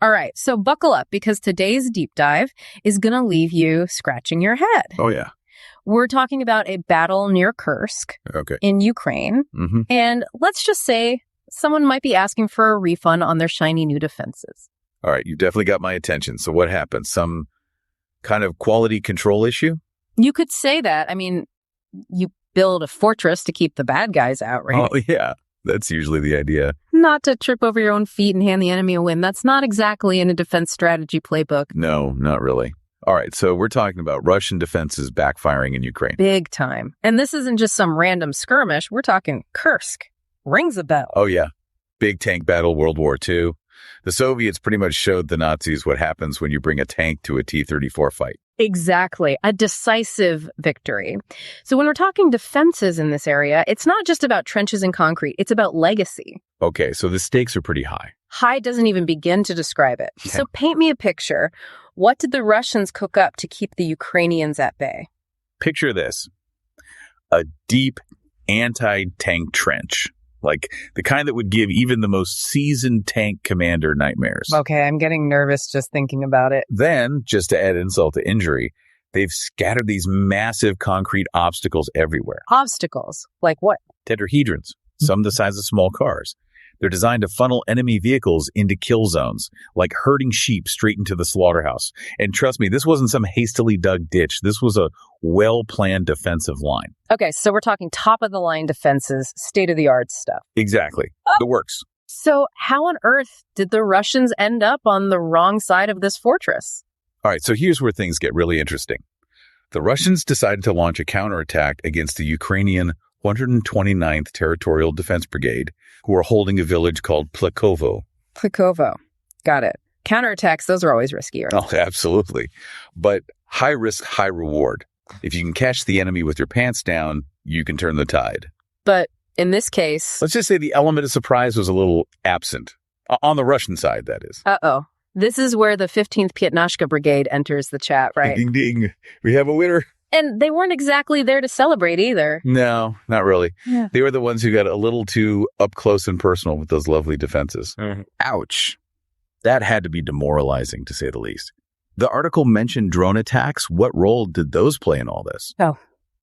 All right, so buckle up because today's deep dive is going to leave you scratching your head. Oh, yeah. We're talking about a battle near Kursk in Ukraine. Mm-hmm. And let's just say someone might be asking for a refund on their shiny new defenses. All right, you definitely got my attention. So what happened? Some kind of quality control issue? You could say that. I mean, you build a fortress to keep the bad guys out, right? Oh, yeah. That's usually the idea. Not to trip over your own feet and hand the enemy a win. That's not exactly in a defense strategy playbook. No, not really. All right, so we're talking about Russian defenses backfiring in Ukraine. Big time. And this isn't just some random skirmish. We're talking Kursk. Rings a bell. Oh, yeah. Big tank battle, World War II. The Soviets pretty much showed the Nazis what happens when you bring a tank to a T-34 fight. Exactly. A decisive victory. So when we're talking defenses in this area, it's not just about trenches and concrete. It's about legacy. Okay, so the stakes are pretty high. High doesn't even begin to describe it. Yeah. So paint me a picture. What did the Russians cook up to keep the Ukrainians at bay? Picture this. A deep anti-tank trench. Like the kind that would give even the most seasoned tank commander nightmares. Okay, I'm getting nervous just thinking about it. Then, just to add insult to injury, they've scattered these massive concrete obstacles everywhere. Obstacles? Like what? Tetrahedrons, some the size of small cars. They're designed to funnel enemy vehicles into kill zones, like herding sheep straight into the slaughterhouse. And trust me, this wasn't some hastily dug ditch. This was a well-planned defensive line. Okay, so we're talking top-of-the-line defenses, state-of-the-art stuff. Exactly. The works. So how on earth did the Russians end up on the wrong side of this fortress? All right, so here's where things get really interesting. The Russians decided to launch a counterattack against the Ukrainian 129th Territorial Defense Brigade, who are holding a village called Plikovo. Plikovo. Got it. Counterattacks, those are always riskier. Oh, absolutely. But high risk, high reward. If you can catch the enemy with your pants down, you can turn the tide. But in this case... Let's just say the element of surprise was a little absent. On the Russian side, that is. Uh-oh. This is where the 15th Piatnashka Brigade enters the chat, right? Ding, ding. We have a winner. And they weren't exactly there to celebrate either. No, not really. Yeah. They were the ones who got a little too up close and personal with those lovely defenses. Mm-hmm. Ouch. That had to be demoralizing, to say the least. The article mentioned drone attacks. What role did those play in all this? Oh,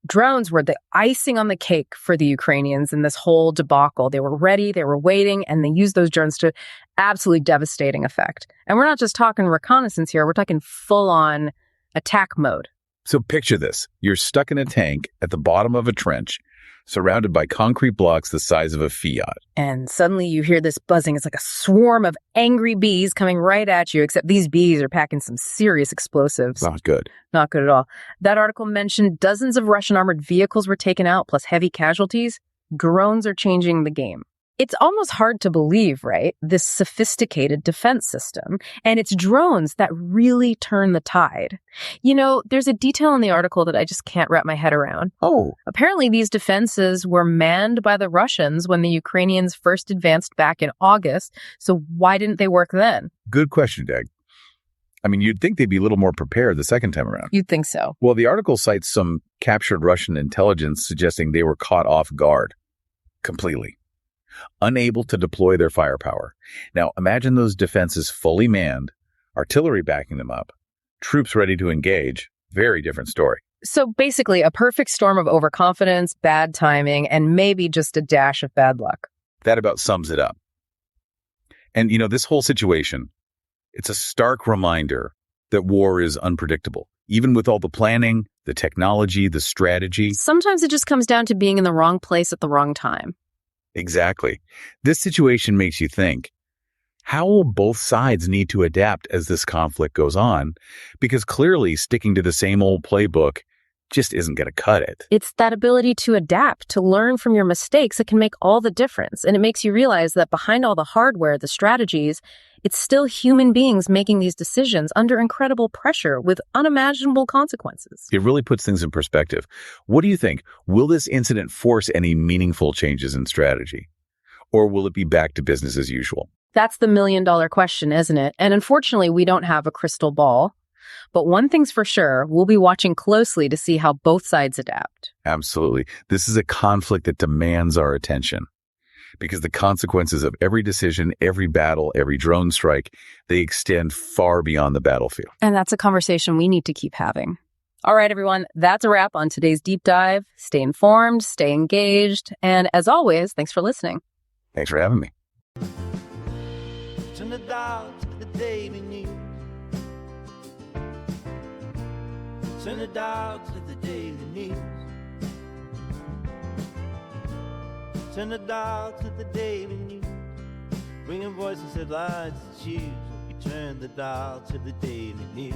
drones were the icing on the cake for the Ukrainians in this whole debacle. They were ready, they were waiting, and they used those drones to absolutely devastating effect. And we're not just talking reconnaissance here. We're talking full-on attack mode. So picture this. You're stuck in a tank at the bottom of a trench, surrounded by concrete blocks the size of a Fiat. And suddenly you hear this buzzing. It's like a swarm of angry bees coming right at you, except these bees are packing some serious explosives. Not good. Not good at all. That article mentioned dozens of Russian armored vehicles were taken out, plus heavy casualties. Drones are changing the game. It's almost hard to believe, right? This sophisticated defense system. And it's drones that really turn the tide. You know, there's a detail in the article that I just can't wrap my head around. Oh. Apparently, these defenses were manned by the Russians when the Ukrainians first advanced back in August. So why didn't they work then? Good question, Dag. I mean, you'd think they'd be a little more prepared the second time around. You'd think so. Well, the article cites some captured Russian intelligence suggesting they were caught off guard completely, unable to deploy their firepower. Now, imagine those defenses fully manned, artillery backing them up, troops ready to engage. Very different story. So basically, a perfect storm of overconfidence, bad timing, and maybe just a dash of bad luck. That about sums it up. And, you know, this whole situation, it's a stark reminder that war is unpredictable. Even with all the planning, the technology, the strategy. Sometimes it just comes down to being in the wrong place at the wrong time. Exactly. This situation makes you think, how will both sides need to adapt as this conflict goes on? Because clearly sticking to the same old playbook just isn't going to cut it. It's that ability to adapt, to learn from your mistakes that can make all the difference. And it makes you realize that behind all the hardware, the strategies, it's still human beings making these decisions under incredible pressure with unimaginable consequences. It really puts things in perspective. What do you think? Will this incident force any meaningful changes in strategy? Or will it be back to business as usual? That's the million-dollar question, isn't it? And unfortunately, we don't have a crystal ball. But one thing's for sure, we'll be watching closely to see how both sides adapt. Absolutely. This is a conflict that demands our attention. because the consequences of every decision, every battle, every drone strike, they extend far beyond the battlefield. And that's a conversation we need to keep having. All right, everyone, that's a wrap on today's deep dive. Stay informed, stay engaged, and as always, thanks for listening. Thanks for having me. Turn the dial to the daily news. Turn the dial to the daily news. Turn the dial to the daily news. Bringing voices, headlines, and choose. We turn the dial to the daily news.